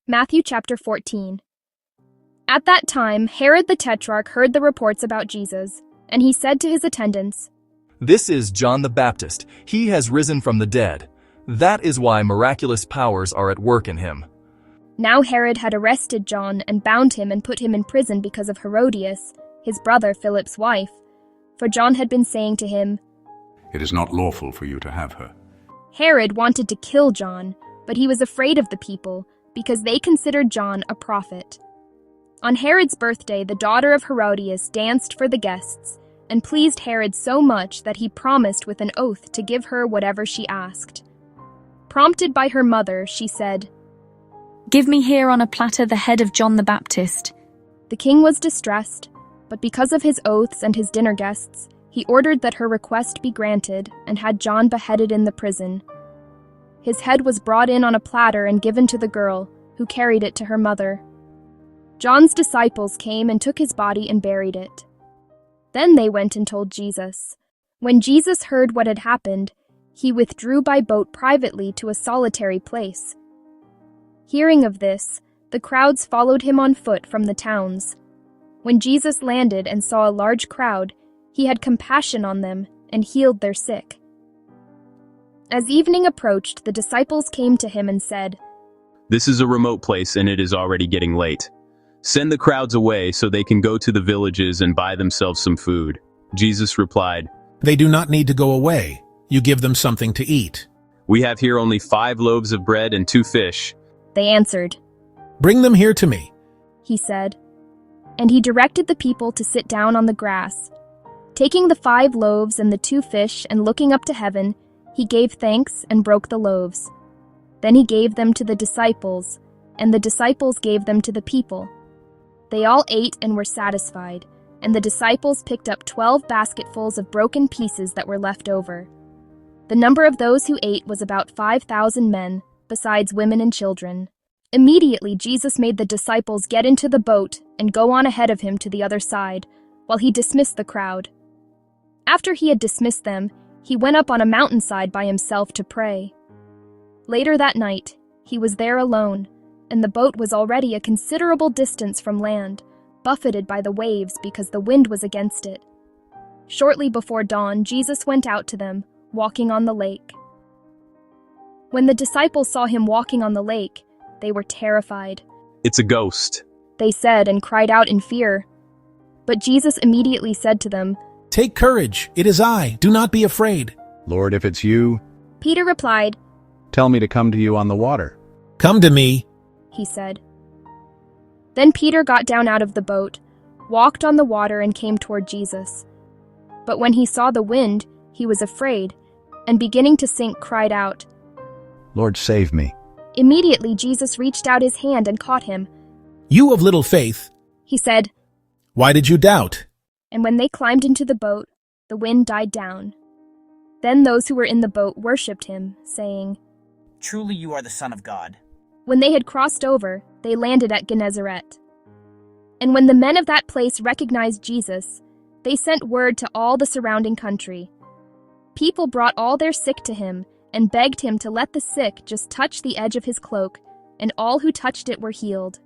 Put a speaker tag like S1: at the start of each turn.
S1: Matthew chapter 14. At that time, Herod the Tetrarch heard the reports about Jesus, and he said to his attendants,
S2: "This is John the Baptist. He has risen from the dead. That is why miraculous powers are at work in him."
S1: Now Herod had arrested John and bound him and put him in prison because of Herodias, his brother Philip's wife. For John had been saying to him,
S3: "It is not lawful for you to have her."
S1: Herod wanted to kill John, but he was afraid of the people, because they considered John a prophet. On Herod's birthday, the daughter of Herodias danced for the guests, and pleased Herod so much that he promised with an oath to give her whatever she asked. Prompted by her mother, she said,
S4: "Give me here on a platter the head of John the Baptist."
S1: The king was distressed, but because of his oaths and his dinner guests, he ordered that her request be granted and had John beheaded in the prison. His head was brought in on a platter and given to the girl, who carried it to her mother. John's disciples came and took his body and buried it. Then they went and told Jesus. When Jesus heard what had happened, he withdrew by boat privately to a solitary place. Hearing of this, the crowds followed him on foot from the towns. When Jesus landed and saw a large crowd, he had compassion on them and healed their sick. As evening approached, the disciples came to him and said,
S5: "This is a remote place and it is already getting late. Send the crowds away so they can go to the villages and buy themselves some food." Jesus replied,
S6: "They do not need to go away. You give them something to eat."
S5: "We have here only 5 loaves of bread and 2 fish.
S1: They answered.
S6: "Bring them here to me,"
S1: He said. And he directed the people to sit down on the grass. Taking the 5 loaves and the 2 fish and looking up to heaven, he gave thanks and broke the loaves. Then he gave them to the disciples, and the disciples gave them to the people. They all ate and were satisfied, and the disciples picked up 12 basketfuls of broken pieces that were left over. The number of those who ate was about 5,000 men, besides women and children. Immediately Jesus made the disciples get into the boat and go on ahead of him to the other side, while he dismissed the crowd. After he had dismissed them, he went up on a mountainside by himself to pray. Later that night, he was there alone, and the boat was already a considerable distance from land, buffeted by the waves because the wind was against it. Shortly before dawn, Jesus went out to them, walking on the lake. When the disciples saw him walking on the lake, they were terrified.
S5: "It's a ghost,"
S1: they said, and cried out in fear. But Jesus immediately said to them,
S6: "Take courage, it is I, do not be afraid."
S3: "Lord, if it's you,
S1: Peter replied,
S3: tell me to come to you on the water."
S6: "Come to me,"
S1: he said. Then Peter got down out of the boat, walked on the water and came toward Jesus. But when he saw the wind, he was afraid, and beginning to sink, cried out.
S3: "Lord, save me."
S1: Immediately Jesus reached out his hand and caught him.
S6: "You of little faith,
S1: He said,
S6: why did you doubt?"
S1: and when they climbed into the boat, the wind died down. Then those who were in the boat worshipped him, saying,
S7: "Truly you are the Son of God."
S1: When they had crossed over, they landed at Gennesaret. And when the men of that place recognized Jesus, they sent word to all the surrounding country. People brought all their sick to him and begged him to let the sick just touch the edge of his cloak, and all who touched it were healed.